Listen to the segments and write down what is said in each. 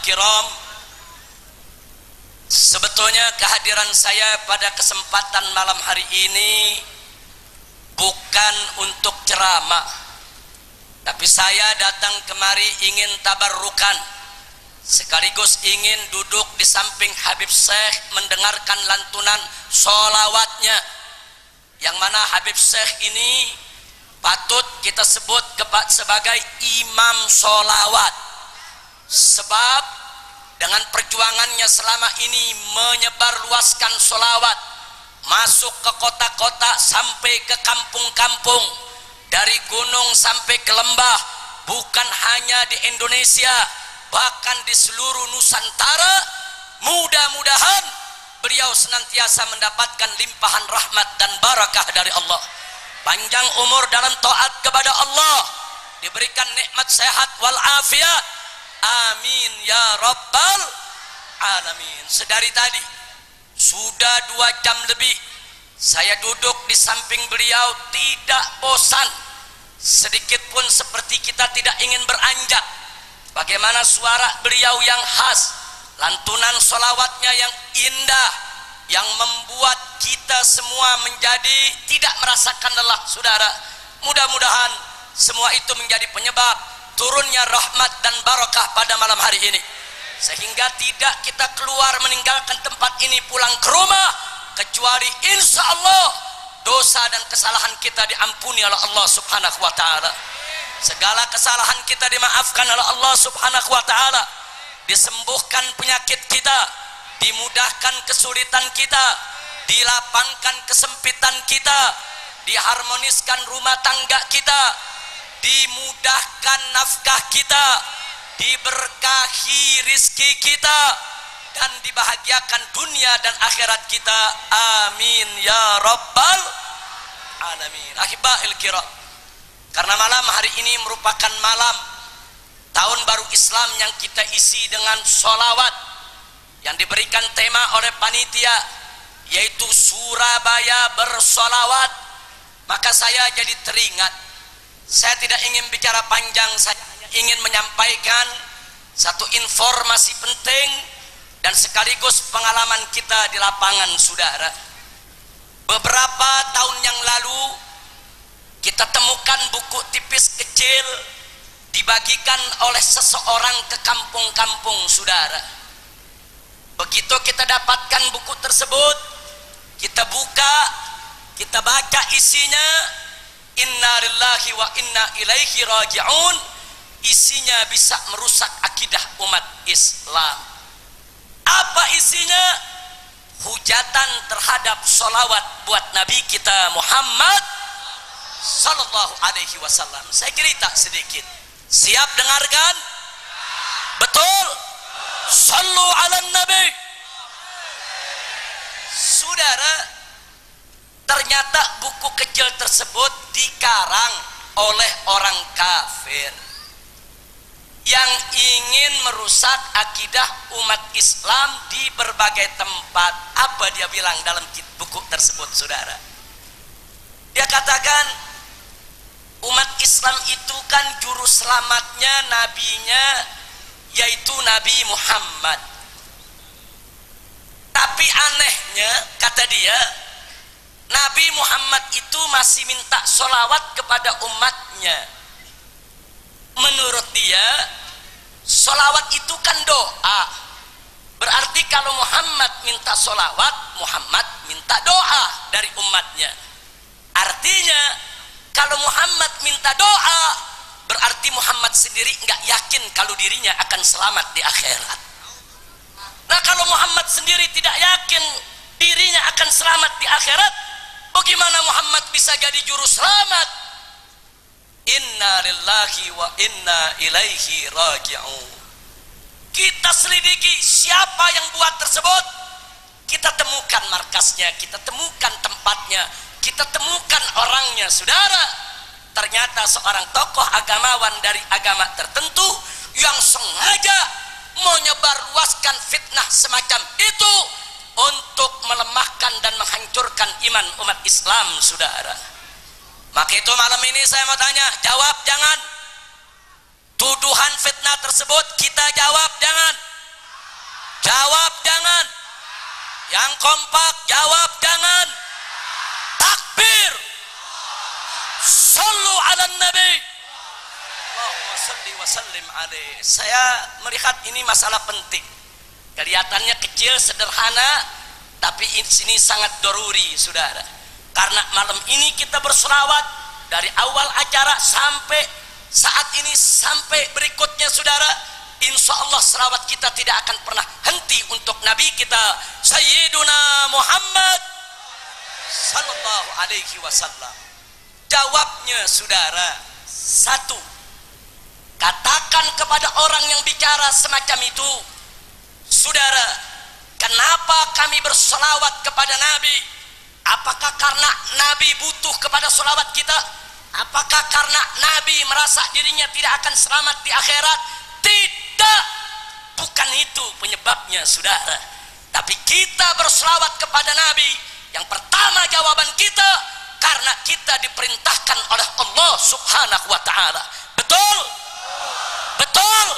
kiram, sebetulnya kehadiran saya pada kesempatan malam hari ini bukan untuk ceramah, tapi saya datang kemari ingin tabarrukan, sekaligus ingin duduk di samping Habib Syekh mendengarkan lantunan sholawatnya, yang mana Habib Syekh ini patut kita sebut sebagai imam sholawat, sebab dengan perjuangannya selama ini menyebarluaskan sholawat masuk ke kota-kota sampai ke kampung-kampung, dari gunung sampai ke lembah, bukan hanya di Indonesia, bahkan di seluruh Nusantara. Mudah-mudahan beliau senantiasa mendapatkan limpahan rahmat dan barakah dari Allah, panjang umur dalam taat kepada Allah, diberikan nikmat sehat wal afiat, amin ya rabbal alamin. Sedari tadi sudah 2 jam lebih saya duduk di samping beliau, tidak bosan sedikit pun, seperti kita tidak ingin beranjak. Bagaimana suara beliau yang khas, lantunan sholawatnya yang indah, yang membuat kita semua menjadi tidak merasakan lelah, saudara. Mudah-mudahan semua itu menjadi penyebab turunnya rahmat dan barakah pada malam hari ini, sehingga tidak kita keluar meninggalkan tempat ini pulang ke rumah kecuali insya Allah dosa dan kesalahan kita diampuni oleh Allah subhanahu wa ta'ala, segala kesalahan kita dimaafkan oleh Allah subhanahu wa ta'ala, disembuhkan penyakit kita, dimudahkan kesulitan kita, dilapangkan kesempitan kita, diharmoniskan rumah tangga kita, dimudahkan nafkah kita, diberkahi rizki kita, dan dibahagiakan dunia dan akhirat kita, amin ya rabbal alamin. Ahibahil kiram, karena malam hari ini merupakan malam tahun baru Islam yang kita isi dengan sholawat yang diberikan tema oleh panitia, yaitu Surabaya bersolawat. Maka saya jadi teringat, saya tidak ingin bicara panjang, saya ingin menyampaikan satu informasi penting dan sekaligus pengalaman kita di lapangan, saudara. Beberapa tahun yang lalu kita temukan buku tipis kecil dibagikan oleh seseorang ke kampung-kampung, saudara. Begitu kita dapatkan buku tersebut, kita buka, kita baca isinya, inna lillahi wa inna ilaihi raji'un. Isinya bisa merusak akidah umat Islam. Apa isinya? Hujatan terhadap sholawat buat Nabi kita Muhammad sallallahu alaihi wasallam. Saya cerita sedikit, siap dengarkan? Betul? Sallu ala nabi. Saudara, ternyata buku kecil tersebut dikarang oleh orang kafir yang ingin merusak akidah umat Islam di berbagai tempat. Apa dia bilang dalam buku tersebut, saudara? Dia katakan umat Islam itu kan juru selamatnya nabinya, yaitu Nabi Muhammad. Tapi anehnya, kata dia, Nabi Muhammad itu masih minta sholawat kepada umatnya. Menurut dia, sholawat itu kan doa. Berarti kalau Muhammad minta sholawat, Muhammad minta doa dari umatnya. Artinya, kalau Muhammad minta doa, berarti Muhammad sendiri nggak yakin kalau dirinya akan selamat di akhirat. Nah, kalau Muhammad sendiri tidak yakin dirinya akan selamat di akhirat, bagaimana Muhammad bisa jadi juru selamat? Inna lillahi wa inna ilaihi raji'un. Kita selidiki siapa yang buat tersebut. Kita temukan markasnya, kita temukan tempatnya, kita temukan orangnya, saudara. Ternyata seorang tokoh agamawan dari agama tertentu yang sengaja menyebarluaskan fitnah semacam itu untuk melemahkan dan menghancurkan iman umat Islam, saudara. Maka itu malam ini saya mau tanya, jawab jangan. Tuduhan fitnah tersebut kita jawab jangan. Jawab jangan. Yang kompak jawab jangan. Takbir. Sallu ala nabi. Allahumma salli wa sallim alaihi. Saya melihat ini masalah penting. Kelihatannya kecil, sederhana, tapi ini sangat doruri, saudara. Karena malam ini kita berselawat dari awal acara sampai saat ini sampai berikutnya, saudara. Insya Allah selawat kita tidak akan pernah henti untuk Nabi kita Sayyiduna Muhammad sallallahu alaihi wasallam. Jawabnya, saudara, satu, katakan kepada orang yang bicara semacam itu, saudara, kenapa kami berselawat kepada Nabi? Apakah karena Nabi butuh kepada selawat kita? Apakah karena Nabi merasa dirinya tidak akan selamat di akhirat? Tidak, bukan itu penyebabnya, saudara. Tapi kita berselawat kepada Nabi, yang pertama jawaban kita karena kita diperintahkan oleh Allah Subhanahu wa ta'ala. Betul? Betul?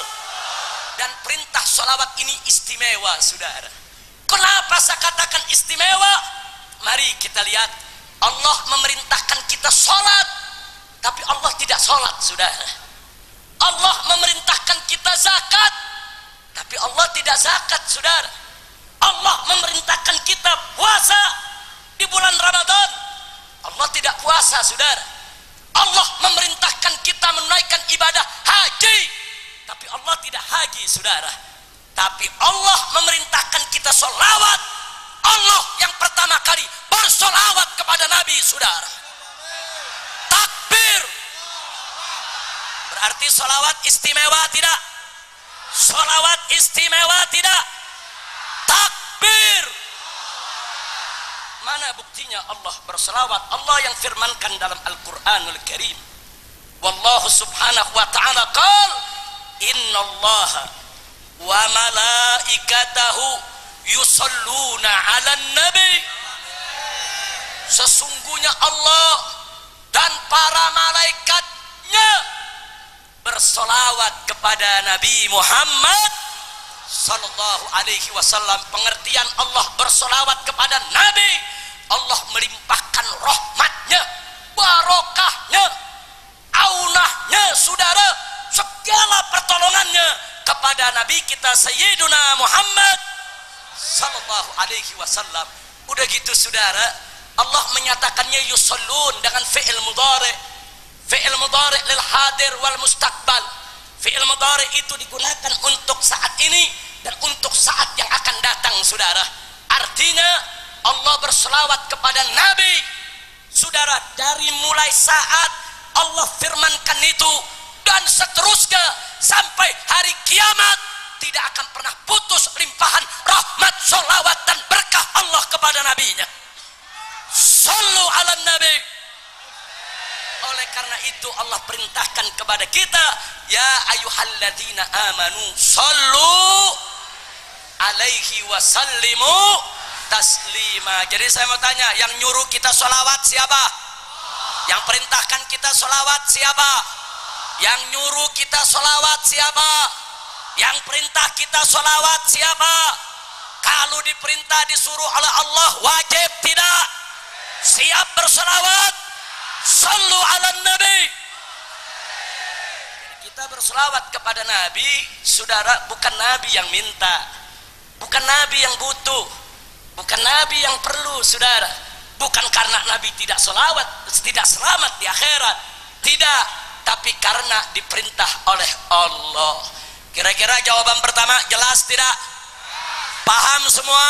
Dan perintah sholawat ini istimewa, saudara. Kenapa saya katakan istimewa? Mari kita lihat. Allah memerintahkan kita sholat, tapi Allah tidak sholat, saudara. Allah memerintahkan kita zakat, tapi Allah tidak zakat, saudara. Allah memerintahkan kita puasa di bulan Ramadan, Allah tidak puasa, saudara. Allah memerintahkan kita menunaikan ibadah haji, tapi Allah tidak haji, saudara. Tapi Allah memerintahkan kita sholawat. Allah yang pertama kali bersolawat kepada Nabi, saudara. Takbir. Berarti sholawat istimewa tidak? Sholawat istimewa tidak? Takbir. Mana buktinya Allah berselawat? Allah yang firmankan dalam Al-Quranul Karim, wallahu subhanahu wa ta'ala qal innallaha wa malaikatahu yusalluna ala nabi. Sesungguhnya Allah dan para malaikatnya bersolawat kepada Nabi Muhammad sallallahu alaihi wasallam. Pengertian Allah bersolawat kepada Nabi, Allah melimpahkan rahmatnya, barokahnya, aunahnya, saudara, segala pertolongannya kepada Nabi kita Sayyiduna Muhammad sallallahu alaihi wasallam. Udah gitu, saudara, Allah menyatakannya yusallun dengan fi'il mudhari. Fi'il mudhari lil hadir wal mustaqbal. Fi'il mudhari itu digunakan untuk saat ini dan untuk saat yang akan datang, saudara. Artinya Allah berselawat kepada Nabi, saudara, dari mulai saat Allah firmankan itu dan seterusnya sampai hari kiamat tidak akan pernah putus limpahan rahmat, sholawat dan berkah Allah kepada Nabi-Nya. Sallu ala Nabi. Oleh karena itu Allah perintahkan kepada kita, ya ayyuhalladzina amanu sallu alaihi wa sallimu taslima. Jadi saya mau tanya, yang nyuruh kita sholawat siapa? Yang perintahkan kita sholawat siapa? Yang nyuruh kita sholawat siapa? Yang perintah kita sholawat siapa? Kalau diperintah disuruh oleh Allah, wajib tidak? Siap bersolawat? Sallu ala Nabi. Kita bersolawat kepada Nabi, saudara, bukan Nabi yang minta, bukan Nabi yang butuh, bukan Nabi yang perlu, saudara. Bukan karena Nabi tidak solawat, tidak selamat di akhirat, tidak, tapi karena diperintah oleh Allah. Kira-kira jawaban pertama jelas tidak? Paham semua?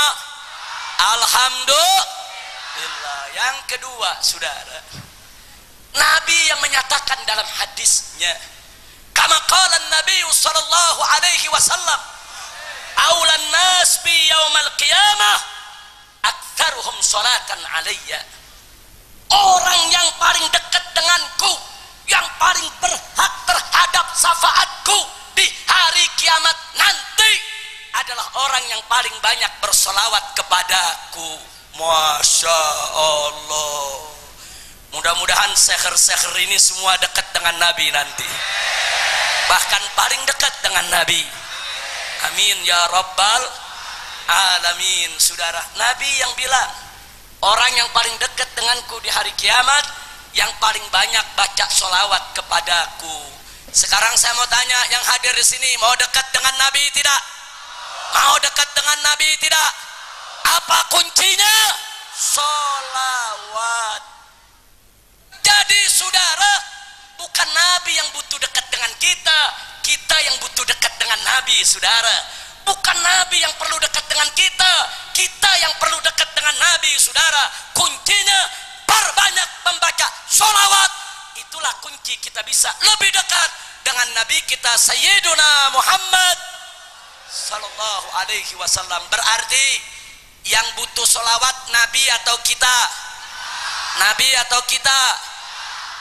Alhamdulillah. Yang kedua, saudara, Nabi yang menyatakan dalam hadisnya, kama qala Nabi sallallahu alaihi wasallam, aulan nas bi yaumal qiyamah aktsaruhum salatan alayya. Orang yang paling dekat denganku, yang paling berhak terhadap syafaatku di hari kiamat nanti adalah orang yang paling banyak bersolawat kepadaku. Masya Allah. Mudah-mudahan seher-seher ini semua dekat dengan Nabi nanti, bahkan paling dekat dengan Nabi. Amin ya Rabbal. alamin. Saudara, Nabi yang bilang, orang yang paling dekat denganku di hari kiamat yang paling banyak baca sholawat kepadaku. Sekarang saya mau tanya yang hadir di sini, mau dekat dengan Nabi tidak? Mau dekat dengan Nabi tidak? Apa kuncinya? Sholawat. Jadi saudara, bukan Nabi yang butuh dekat dengan kita, kita yang butuh dekat dengan Nabi. Saudara, bukan Nabi yang perlu dekat dengan kita, kita yang perlu dekat dengan Nabi. Saudara, kuncinya perbanyak membaca sholawat. Itulah kunci kita bisa lebih dekat dengan Nabi kita Sayyiduna Muhammad sallallahu alaihi wasallam. Berarti yang butuh sholawat Nabi atau kita? Nabi atau kita?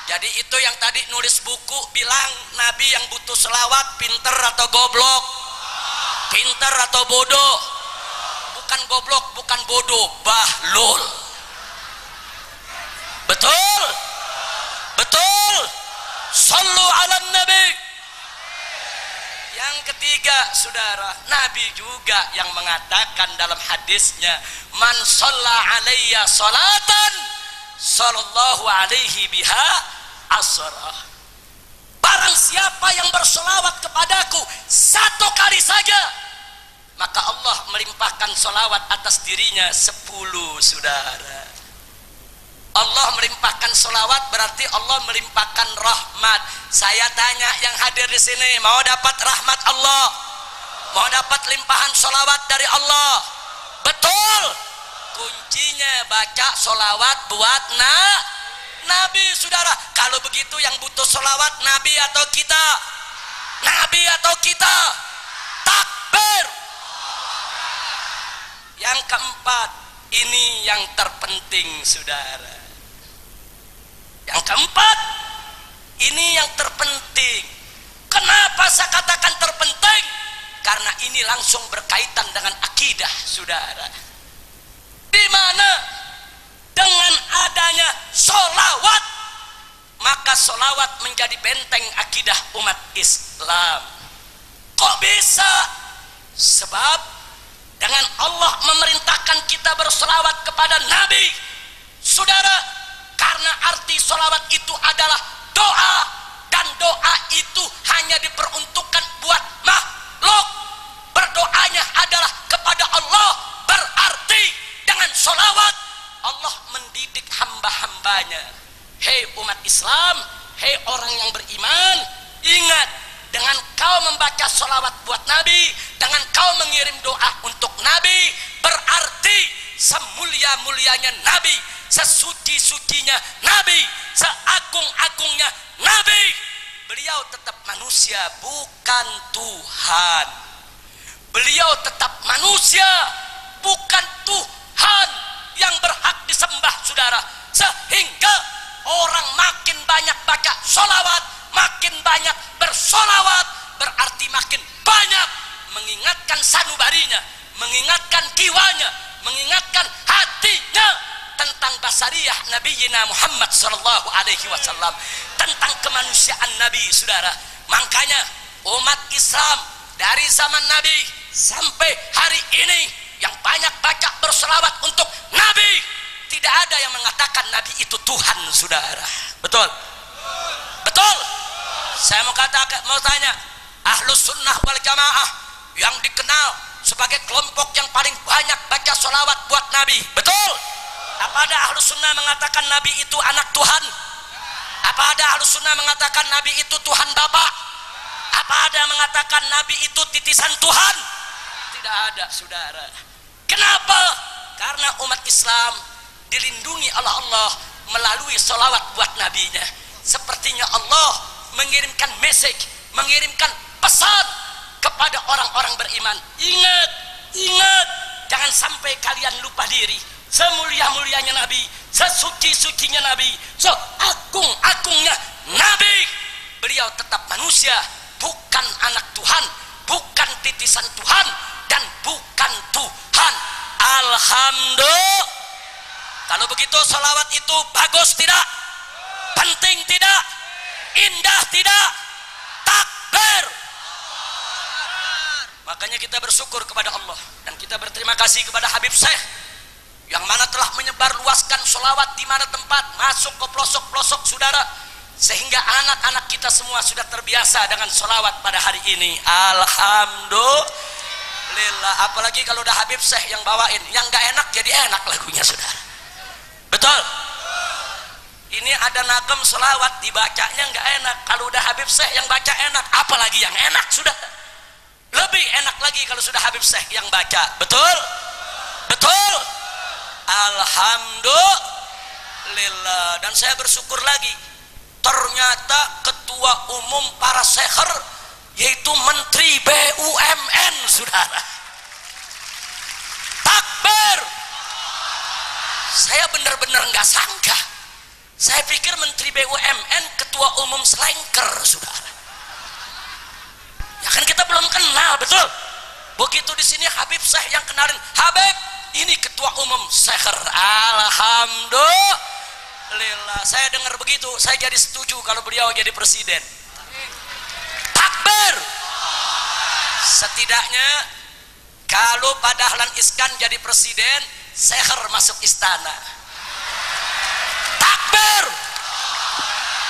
Jadi itu yang tadi nulis buku bilang Nabi yang butuh sholawat pinter atau goblok? Pinter atau bodoh? Bukan goblok, bukan bodoh, bahlul. Betul? Betul? Sallu ala Nabi. Yang ketiga, saudara, Nabi juga yang mengatakan dalam hadisnya, man shalla alayya salatan sallallahu alaihi biha asrah. Barang siapa yang bersolawat kepadaku satu kali saja, maka Allah melimpahkan solawat atas dirinya 10. Saudara, Allah melimpahkan solawat berarti Allah melimpahkan rahmat. Saya tanya yang hadir di sini, mau dapat rahmat Allah? Mau dapat limpahan solawat dari Allah? Betul. Kuncinya baca solawat buat Nabi. Saudara, kalau begitu yang butuh solawat Nabi atau kita? Nabi atau kita? Takbir. Yang keempat, ini yang terpenting saudara. Yang keempat, ini yang terpenting. Kenapa saya katakan terpenting? Karena ini langsung berkaitan dengan akidah saudara. Di mana dengan adanya sholawat, maka sholawat menjadi benteng akidah umat Islam. Kok bisa? Sebab dengan Allah memerintahkan kita bersolawat kepada Nabi. Saudara, karena arti solawat itu adalah doa, dan doa itu hanya diperuntukkan buat makhluk. Berdoanya adalah kepada Allah. Berarti dengan solawat Allah mendidik hamba-hambanya. Hei umat Islam, hei orang yang beriman, ingat, dengan kau membaca solawat buat Nabi, dengan kau mengirim doa untuk Nabi, berarti semulia-mulianya Nabi, sesuci-sucinya Nabi, seagung-agungnya Nabi, beliau tetap manusia, bukan Tuhan. Beliau tetap manusia, bukan Tuhan yang berhak disembah saudara. Sehingga orang makin banyak baca solawat, makin banyak bersolawat, berarti makin banyak mengingatkan sanubarinya, mengingatkan jiwanya, mengingatkan hatinya tentang basariyah Nabiyina Muhammad sallallahu alaihi wasallam, tentang kemanusiaan Nabi saudara. Makanya umat Islam dari zaman Nabi sampai hari ini yang banyak baca berselawat untuk Nabi, tidak ada yang mengatakan Nabi itu Tuhan saudara. Betul? Betul? Saya mau tanya, Ahlus Sunnah wal Jamaah yang dikenal sebagai kelompok yang paling banyak baca sholawat buat Nabi, betul? Apa ada Ahlus Sunnah mengatakan Nabi itu anak Tuhan? Apa ada Ahlus Sunnah mengatakan Nabi itu Tuhan Bapa? Apa ada mengatakan Nabi itu titisan Tuhan? Tidak ada saudara. Kenapa? Karena umat Islam dilindungi oleh Allah melalui sholawat buat nabinya. Sepertinya Allah mengirimkan message, mengirimkan pesan kepada orang-orang beriman. Ingat, ingat, jangan sampai kalian lupa diri. Semulia-mulianya Nabi, sesuci-sucinya Nabi, seagung-agungnya Nabi, beliau tetap manusia, bukan anak Tuhan, bukan titisan Tuhan, dan bukan Tuhan. Alhamdulillah. Kalau begitu salawat itu bagus tidak? Penting tidak? Indah tidak? Takbir. Makanya kita bersyukur kepada Allah dan kita berterima kasih kepada Habib Syekh yang mana telah menyebar luaskan sholawat di mana tempat, masuk ke pelosok-pelosok saudara, sehingga anak-anak kita semua sudah terbiasa dengan sholawat pada hari ini. Alhamdulillah. Apalagi kalau udah Habib Syekh yang bawain, yang gak enak jadi enak lagunya saudara. Betul? Ini ada nagem sholawat dibacanya nggak enak, kalau udah Habib Syekh yang baca enak, apalagi yang enak sudah. Lebih enak lagi kalau sudah Habib Syekh yang baca. Betul? Betul? Alhamdulillah. Dan saya bersyukur lagi, ternyata ketua umum para sekher yaitu Menteri BUMN saudara. Takbir. Saya benar-benar nggak sangka. Saya pikir Menteri BUMN ketua umum selengker saudara. Ya kan kita belum kenal, betul? Begitu di sini Habib Syekh yang kenalin, Habib ini ketua umum sekher. Alhamdulillah. Saya dengar begitu, saya jadi setuju kalau beliau jadi presiden. Takbir. Setidaknya kalau Pak Dahlan Iskan jadi presiden, sekher masuk istana. Takbir.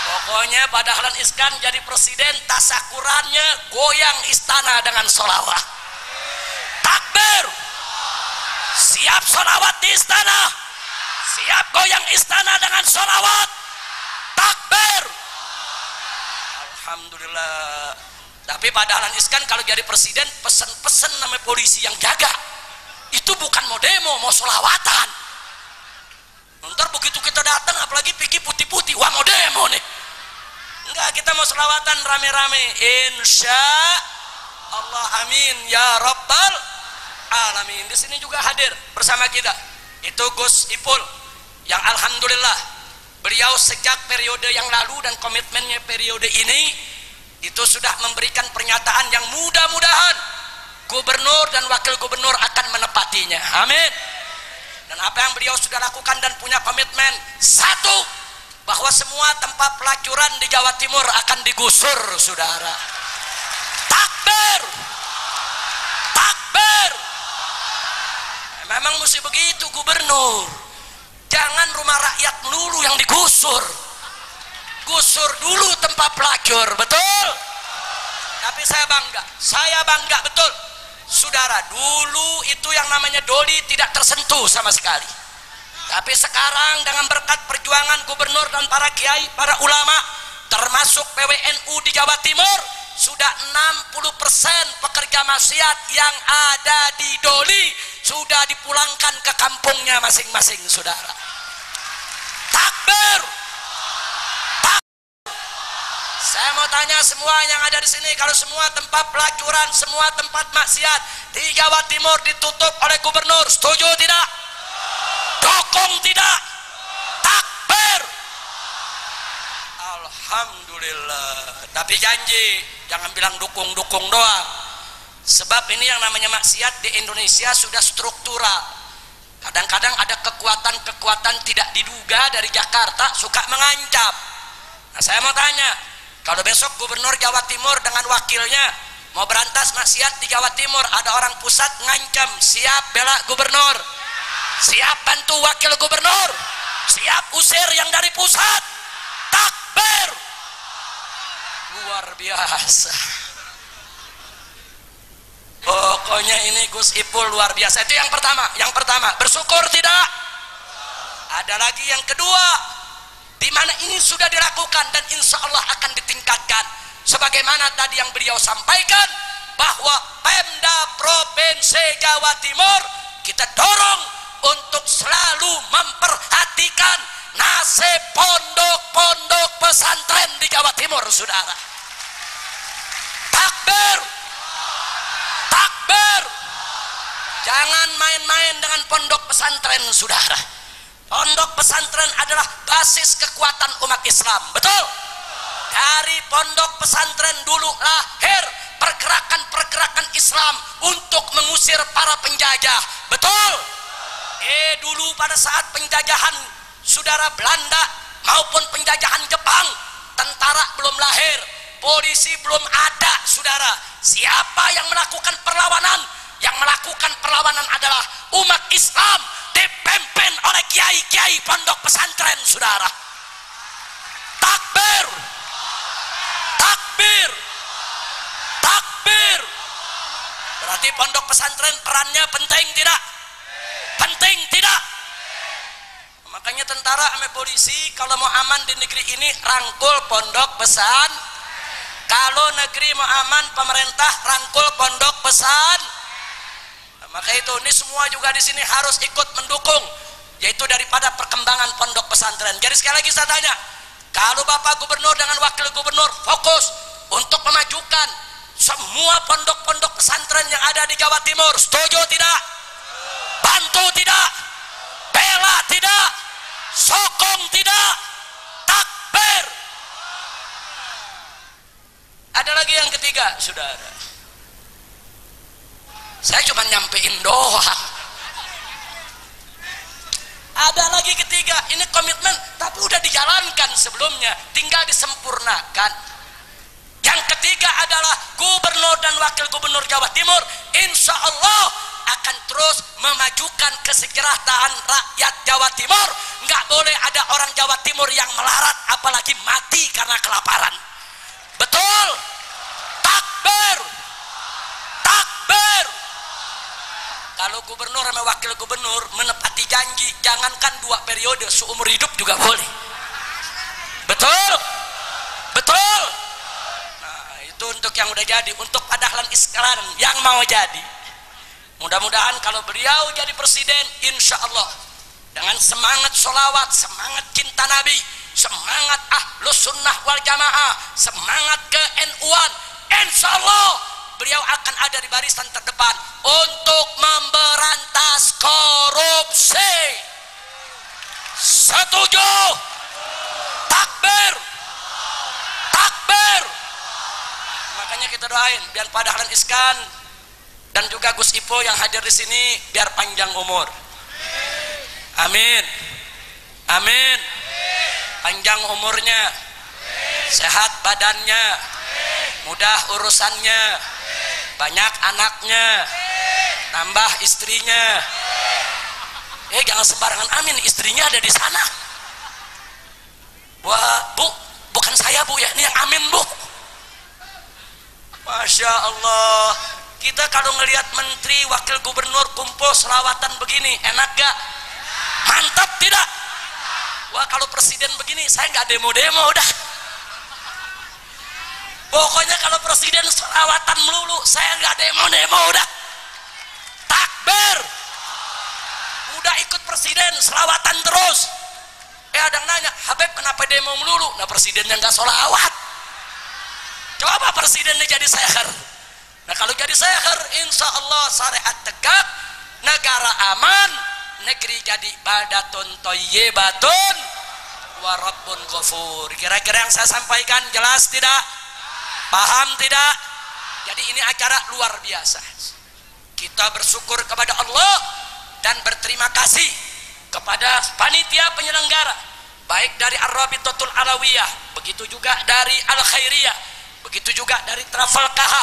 Pokoknya Pak Dahlan Iskan jadi presiden, tasakurannya goyang istana dengan sholawat. Takbir. Siap sholawat di istana, siap goyang istana dengan sholawat. Takbir. Alhamdulillah. Tapi Pak Dahlan Iskan kalau jadi presiden pesen-pesen nama polisi yang jaga. Itu bukan mau demo, mau sholawatan. Ntar begitu kita datang apalagi pikir putih-putih, wah mau demo nih. Enggak, kita mau selawatan rame-rame. Insya Allah, amin ya rabbal alamin. Di sini juga hadir bersama kita itu Gus Ipul yang alhamdulillah beliau sejak periode yang lalu dan komitmennya periode ini itu sudah memberikan pernyataan yang mudah-mudahan gubernur dan wakil gubernur akan menepatinya. Amin. Dan apa yang beliau sudah lakukan dan punya komitmen, satu, bahwa semua tempat pelacuran di Jawa Timur akan digusur saudara. Takbir. Takbir. Memang mesti begitu gubernur, jangan rumah rakyat melulu yang digusur, gusur dulu tempat pelacur. Betul? Tapi saya bangga betul saudara. Dulu itu yang namanya doli tidak tersentuh sama sekali, tapi sekarang dengan berkat perjuangan gubernur dan para kiai, para ulama, termasuk PWNU di Jawa Timur, sudah 60% pekerja maksiat yang ada di doli sudah dipulangkan ke kampungnya masing-masing saudara. Takbir. Saya mau tanya semua yang ada di sini, kalau semua tempat pelacuran, semua tempat maksiat di Jawa Timur ditutup oleh gubernur, setuju tidak? Dukung tidak? Takbir. Alhamdulillah. Tapi janji, jangan bilang dukung-dukung doang. Sebab ini yang namanya maksiat di Indonesia sudah struktural. Kadang-kadang ada kekuatan-kekuatan tidak diduga dari Jakarta suka mengancam. Nah, saya mau tanya, kalau besok gubernur Jawa Timur dengan wakilnya mau berantas maksiat di Jawa Timur, ada orang pusat ngancam, siap bela gubernur, siap bantu wakil gubernur, siap usir yang dari pusat. Takbir. Luar biasa. Pokoknya ini Gus Ipul luar biasa. Itu yang pertama. Yang pertama, bersyukur tidak? Ada lagi yang kedua, di mana ini sudah dilakukan dan insya Allah akan ditingkatkan. Sebagaimana tadi yang beliau sampaikan, bahwa Pemda Provinsi Jawa Timur kita dorong untuk selalu memperhatikan nasib pondok-pondok pesantren di Jawa Timur saudara. Takbir. Takbir. Jangan main-main dengan pondok pesantren saudara. Pondok pesantren adalah basis kekuatan umat Islam. Betul? Dari pondok pesantren dulu lahir pergerakan-pergerakan Islam untuk mengusir para penjajah. Betul? Dulu pada saat penjajahan saudara Belanda maupun penjajahan Jepang, tentara belum lahir, polisi belum ada, saudara. Siapa yang melakukan perlawanan? Yang melakukan perlawanan adalah umat Islam dipimpin oleh kiai-kiai pondok pesantren, saudara. Takbir, takbir, takbir. Berarti pondok pesantren perannya penting tidak? Penting tidak? Makanya tentara sama polisi kalau mau aman di negeri ini rangkul pondok pesan. Kalau negeri mau aman, pemerintah rangkul pondok pesan. Nah, maka itu ini semua juga di sini harus ikut mendukung, yaitu daripada perkembangan pondok pesantren. Jadi sekali lagi saya tanya, kalau Bapak Gubernur dengan Wakil Gubernur fokus untuk memajukan semua pondok-pondok pesantren yang ada di Jawa Timur, setuju tidak? Bantu tidak? Bela tidak? Sokong tidak? Takbir. Ada lagi yang ketiga, saudara. Saya cuma nyampein doang. Ada lagi ketiga, ini komitmen tapi udah dijalankan sebelumnya, tinggal disempurnakan. Yang ketiga adalah Gubernur dan Wakil Gubernur Jawa Timur insya Allah akan terus memajukan kesejahteraan rakyat Jawa Timur. Nggak boleh ada orang Jawa Timur yang melarat apalagi mati karena kelaparan. Betul? Takbir, takbir. Kalau gubernur sama wakil gubernur menepati janji, jangankan 2 periode, seumur hidup juga boleh. Betul? Betul? Nah, itu untuk yang udah jadi. Untuk Pak Dahlan Iskan yang mau jadi, mudah-mudahan kalau beliau jadi presiden, insya Allah dengan semangat sholawat, semangat cinta Nabi, semangat ahlus sunnah wal jamaah, semangat ke-NU-an, insya Allah beliau akan ada di barisan terdepan untuk memberantas korupsi. Setuju? Takbir, takbir. Makanya kita doain biar Pak Dahlan Iskan dan juga Gus Ipul yang hadir di sini biar panjang umur. Amin, amin. Panjang umurnya, sehat badannya, mudah urusannya, banyak anaknya, nambah istrinya. Jangan sembarangan amin, istrinya ada di sana. Wah, Bu, bukan saya Bu ya, ini yang amin Bu. Masya Allah. Kita kalau ngelihat menteri, wakil gubernur kumpul selawatan begini, enak gak? Mantap tidak? Wah, kalau presiden begini saya nggak demo-demo udah. Pokoknya kalau presiden selawatan melulu, saya nggak demo-demo udah. Takbir. Udah ikut presiden selawatan terus. Ada yang nanya, Habib kenapa demo melulu? Nah, presidennya nggak sholawat. Coba presidennya jadi seher. Nah, kalau jadi seher, insya Allah syariat tegak, negara aman, negeri jadi badatun thayyibatun wa rabbun ghafur. Kira-kira yang saya sampaikan jelas tidak? Paham tidak? Jadi ini acara luar biasa. Kita bersyukur kepada Allah dan berterima kasih kepada panitia penyelenggara, baik dari Ar-Rabitatul Alawiyah, begitu juga dari Al-Khairiyah, begitu juga dari Travel KH,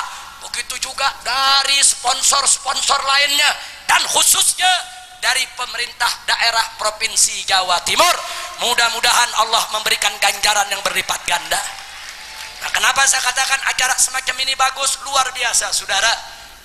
begitu juga dari sponsor-sponsor lainnya, dan khususnya dari pemerintah daerah Provinsi Jawa Timur. Mudah-mudahan Allah memberikan ganjaran yang berlipat ganda. Nah, kenapa saya katakan acara semacam ini bagus, luar biasa, saudara?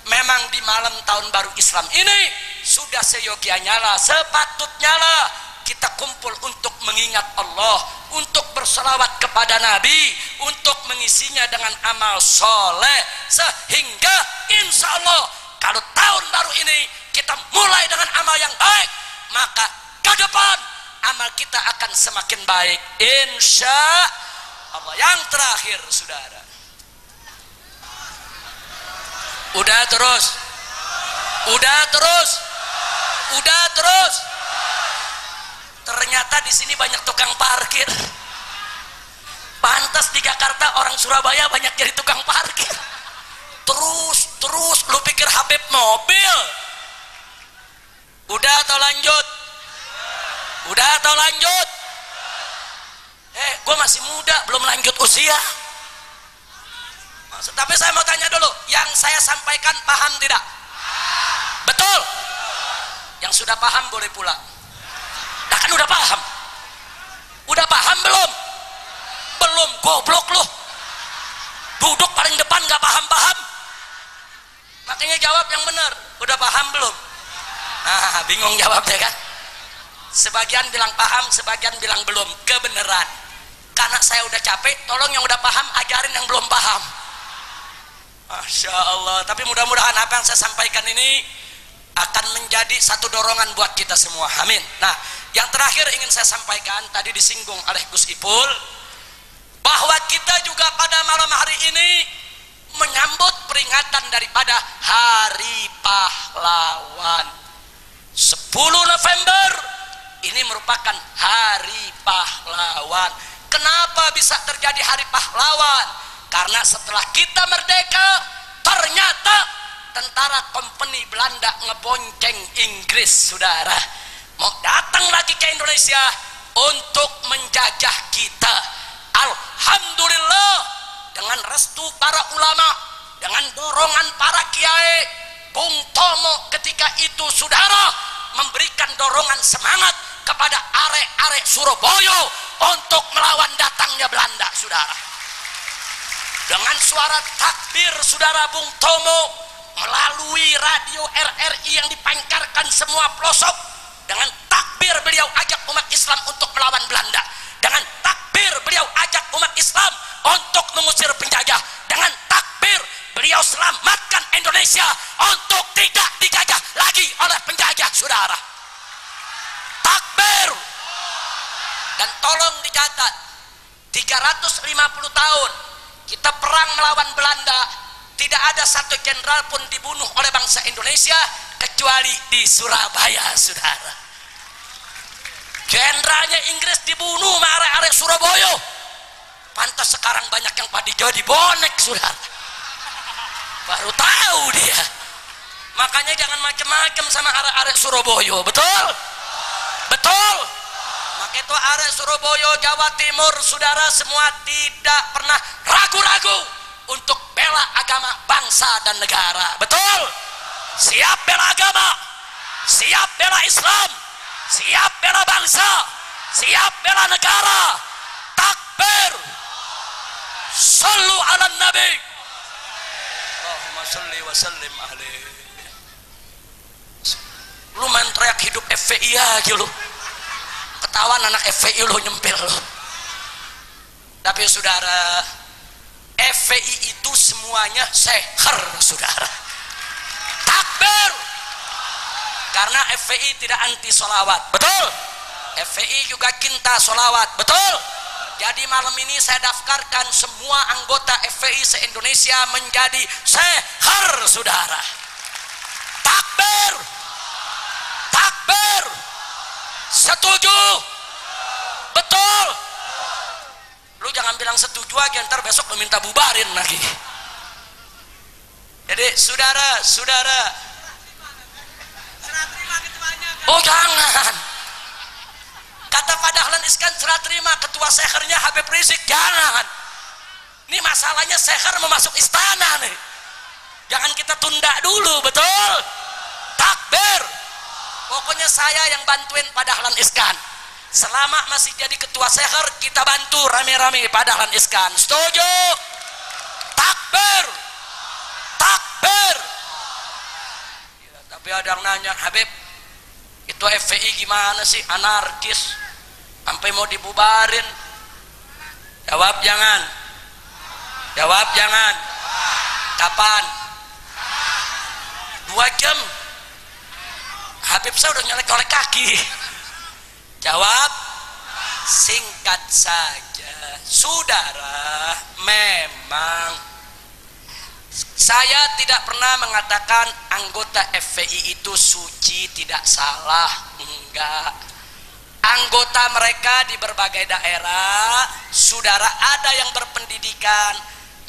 Memang di malam tahun baru Islam ini sudah seyogianya lah, sepatutnya lah kita kumpul untuk mengingat Allah, untuk berselawat kepada Nabi, untuk mengisinya dengan amal soleh, sehingga insya Allah kalau tahun baru ini kita mulai dengan amal yang baik, maka ke depan amal kita akan semakin baik, insya Allah. Yang terakhir, saudara, udah terus, udah terus, udah terus. Ternyata di sini banyak tukang parkir. Pantas di Jakarta orang Surabaya banyak jadi tukang parkir. Terus lu pikir Habib mobil? Udah atau lanjut? Udah atau lanjut? Gue masih muda, belum lanjut usia. Tapi saya mau tanya dulu, yang saya sampaikan paham tidak? Betul? Yang sudah paham boleh pulang. Nah kan udah paham. Udah paham belum? Belum, goblok lu. Duduk paling depan gak paham-paham. Makanya jawab yang benar. Udah paham belum? Nah, bingung jawabnya kan? Sebagian bilang paham, sebagian bilang belum. Kebenaran. Karena saya udah capek, tolong yang udah paham ajarin yang belum paham. Masya Allah. Tapi mudah-mudahan apa yang saya sampaikan ini akan menjadi satu dorongan buat kita semua. Amin. Nah, yang terakhir ingin saya sampaikan, tadi disinggung oleh Gus Ipul, bahwa kita juga pada malam hari ini menyambut peringatan daripada Hari Pahlawan. 10 November ini merupakan Hari Pahlawan. Kenapa bisa terjadi Hari Pahlawan? Karena setelah kita merdeka, ternyata tentara kompeni Belanda ngebonceng Inggris, saudara. Mau datang lagi ke Indonesia untuk menjajah kita. Alhamdulillah, dengan restu para ulama, dengan dorongan para kiai, Bung Tomo ketika itu, saudara, memberikan dorongan semangat kepada arek-arek Surabaya untuk melawan datangnya Belanda, saudara. Dengan suara takbir, saudara, Bung Tomo melalui radio RRI yang dipancarkan semua pelosok, dengan takbir beliau ajak umat Islam untuk melawan Belanda. Dengan takbir beliau ajak umat Islam untuk mengusir penjajah. Dengan takbir beliau selamatkan Indonesia untuk tidak dijajah lagi oleh penjajah, saudara. Takbir. Dan tolong dicatat, 350 tahun kita perang melawan Belanda, tidak ada satu jenderal pun dibunuh oleh bangsa Indonesia kecuali di Surabaya, saudara. Jenderalnya Inggris dibunuh sama arek-arek Surabaya. Pantas sekarang banyak yang pada jadi bonek, saudara. Baru tahu dia. Makanya jangan macam-macam sama arek-arek Surabaya, betul? Betul? Maka itu arek Surabaya, Jawa Timur, saudara semua tidak pernah ragu-ragu untuk bela agama, bangsa dan negara, betul? Siap bela agama, siap bela Islam, siap bela bangsa, siap bela negara. Takbir. Sallu ala nabi. Allahumma salli wa sallim alaihi. Lu main teriak hidup FPI aja lu. Ketahuan anak FPI lu nyempil lu. Tapi saudara, FPI itu semuanya seher, saudara. Takbir. Karena FPI tidak anti solawat, betul? FPI juga cinta solawat, betul? Jadi malam ini saya daftarkan semua anggota FPI se-Indonesia menjadi seher, saudara. Takbir. Takbir. Setuju? Betul? Lu jangan bilang setuju aja, ntar besok lu minta bubarin lagi. Jadi saudara, oh jangan. Kata Pak Dahlan Iskan serah terima ketua sehernya Habib Rizik, jangan. Ini masalahnya seher mau masuk istana nih. Jangan kita tunda dulu, betul? Takbir. Pokoknya saya yang bantuin Pak Dahlan Iskan. Selama masih jadi ketua seher, kita bantu rame-rame Pak Dahlan Iskan. Setuju? Takbir. Takbir. Ya, tapi ada yang nanya, Habib, itu FPI gimana sih, anarkis sampai mau dibubarin? Jawab jangan. Jawab jangan. Kapan? 2 jam. Habib saya udah nyolek-nyolek kaki. Jawab singkat saja, saudara. Memang saya tidak pernah mengatakan anggota FPI itu suci, tidak salah, enggak. Anggota mereka di berbagai daerah, saudara, ada yang berpendidikan,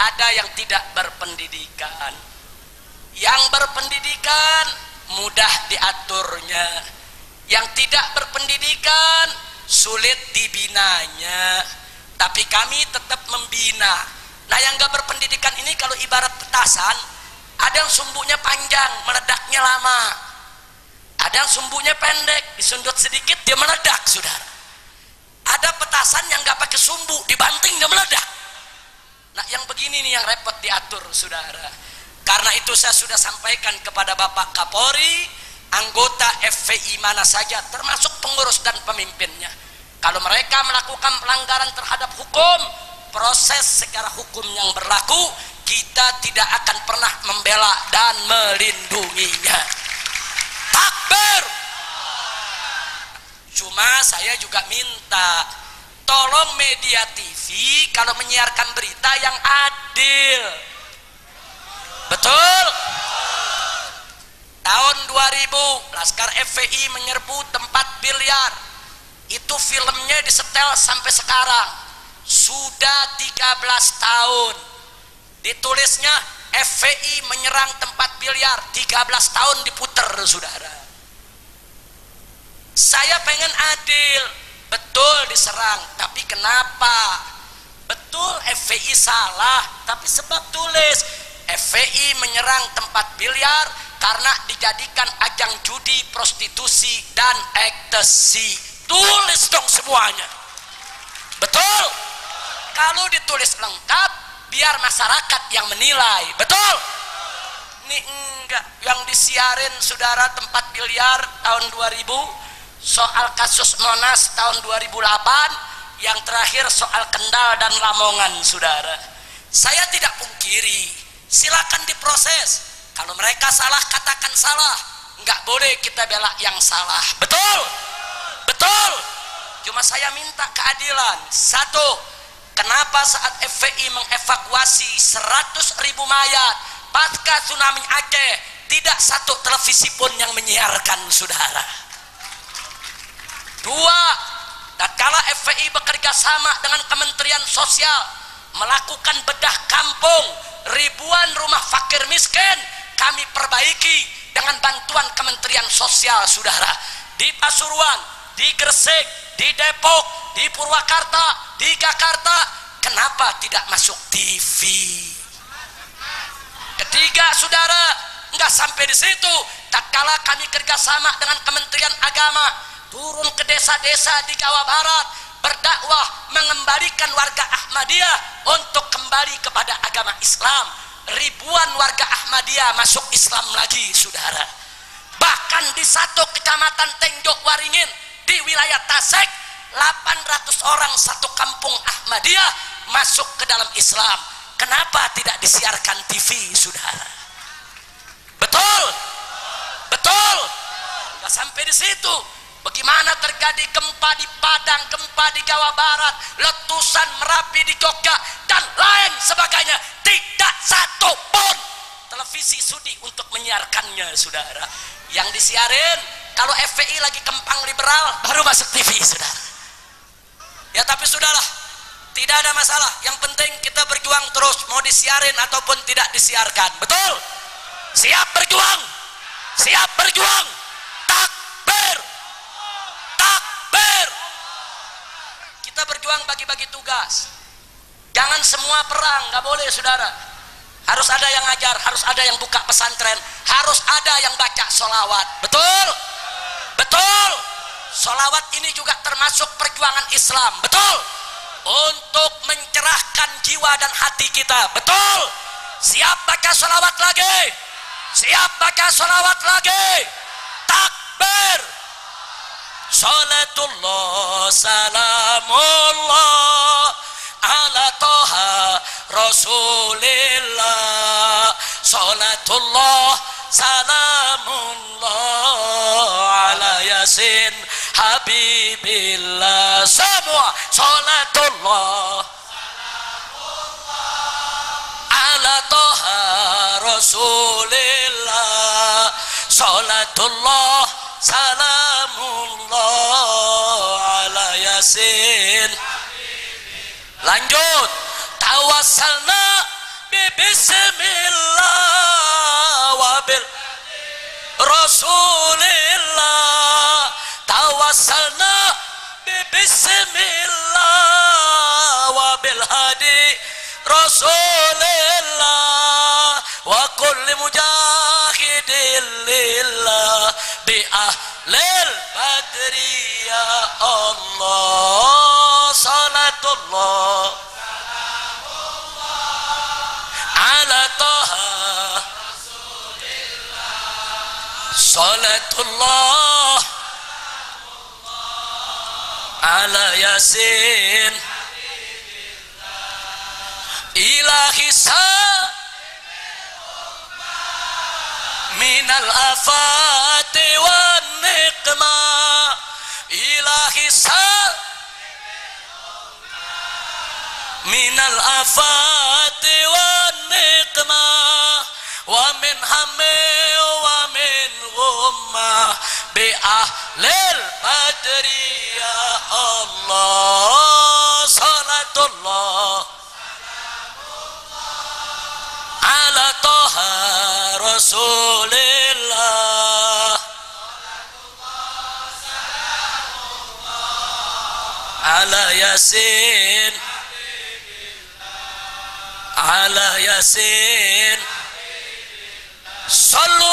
ada yang tidak berpendidikan. Yang berpendidikan mudah diaturnya, yang tidak berpendidikan sulit dibinanya. Tapi kami tetap membina Nah yang gak berpendidikan ini kalau ibarat petasan, ada yang sumbunya panjang, meledaknya lama, ada yang sumbunya pendek, disundut sedikit dia meledak, saudara. Ada petasan yang gak pakai sumbu, dibanting dia meledak. Nah yang begini nih yang repot diatur, saudara. Karena itu saya sudah sampaikan kepada Bapak Kapolri, anggota FPI mana saja termasuk pengurus dan pemimpinnya, kalau mereka melakukan pelanggaran terhadap hukum, proses secara hukum yang berlaku, kita tidak akan pernah membela dan melindunginya. Takbir. Cuma saya juga minta, tolong media TV kalau menyiarkan berita yang adil. Betul? Tahun 2000 Laskar FPI menyerbu tempat biliar. Itu filmnya disetel sampai sekarang. Sudah 13 tahun. Ditulisnya FPI menyerang tempat biliar, 13 tahun diputer, saudara. Saya pengen adil. Betul diserang, tapi kenapa? Betul FPI salah, tapi sebab tulis FPI menyerang tempat biliar karena dijadikan ajang judi, prostitusi, dan ekstasi. Tulis dong semuanya. Betul? Kalau ditulis lengkap, biar masyarakat yang menilai. Betul? Ini enggak. Yang disiarin, saudara, tempat biliar tahun 2000, soal kasus Monas tahun 2008, yang terakhir soal Kendal dan Lamongan, saudara. Saya tidak pungkiri, silakan diproses. Kalau mereka salah, katakan salah. Enggak boleh kita bela yang salah. Betul? Betul? Cuma saya minta keadilan. Satu, kenapa saat FPI mengevakuasi 100.000 mayat pasca tsunami Aceh, tidak satu televisi pun yang menyiarkan, saudara? Dua, tatkala FPI bekerja sama dengan Kementerian Sosial melakukan bedah kampung, ribuan rumah fakir miskin kami perbaiki dengan bantuan Kementerian Sosial, saudara. Di Pasuruan, di Gresik, di Depok, di Purwakarta, di Jakarta, kenapa tidak masuk TV? Ketiga, saudara, nggak sampai di situ. Tatkala kami kerjasama dengan Kementerian Agama, turun ke desa-desa di Jawa Barat, berdakwah mengembalikan warga Ahmadiyah untuk kembali kepada agama Islam. Ribuan warga Ahmadiyah masuk Islam lagi, saudara. Bahkan di satu kecamatan Tenjok Waringin di wilayah Tasik, 800 orang satu kampung Ahmadiyah masuk ke dalam Islam. Kenapa tidak disiarkan TV, saudara? Betul? Betul? Nggak sampai di situ. Bagaimana terjadi gempa di Padang, gempa di Jawa Barat, letusan Merapi di Jogja, dan lain sebagainya. Tidak satu pun televisi sudi untuk menyiarkannya, saudara. Yang disiarin, kalau FPI lagi kempang liberal, baru masuk TV, saudara. Ya tapi sudahlah, tidak ada masalah. Yang penting kita berjuang terus, mau disiarin ataupun tidak disiarkan. Betul? Siap berjuang? Siap berjuang? Takbir! Takbir! Kita berjuang bagi-bagi tugas. Jangan semua perang, nggak boleh, saudara. Harus ada yang ngajar, harus ada yang buka pesantren, harus ada yang baca sholawat. Betul? Betul? Sholawat ini juga termasuk perjuangan Islam. Betul? Untuk mencerahkan jiwa dan hati kita. Betul? Siap baca sholawat lagi? Siap baca sholawat lagi? Takbir! Salatullah salamullah ala toha rasulillah. Salatullah salamullah ala yasin habibillah. Semua salatullah ala toha rasulillah. Salatullah salamullah ala yasin. Lanjut. Tawassalna bismillah wabil rasulillah. Tawassalna bismillah wabil hadi Rasulillah wa kulli mujahidin lillah bi ahlil badri ya Allah salatullah ala taha salatullah ala yasin ilahi minal afati wan niqma ilahi minal afati wan niqma wa min hammi wa min ghumma bi ahlil badri ya Allah salatullah ala taha Rasulillah ala yasin ala yasin sallu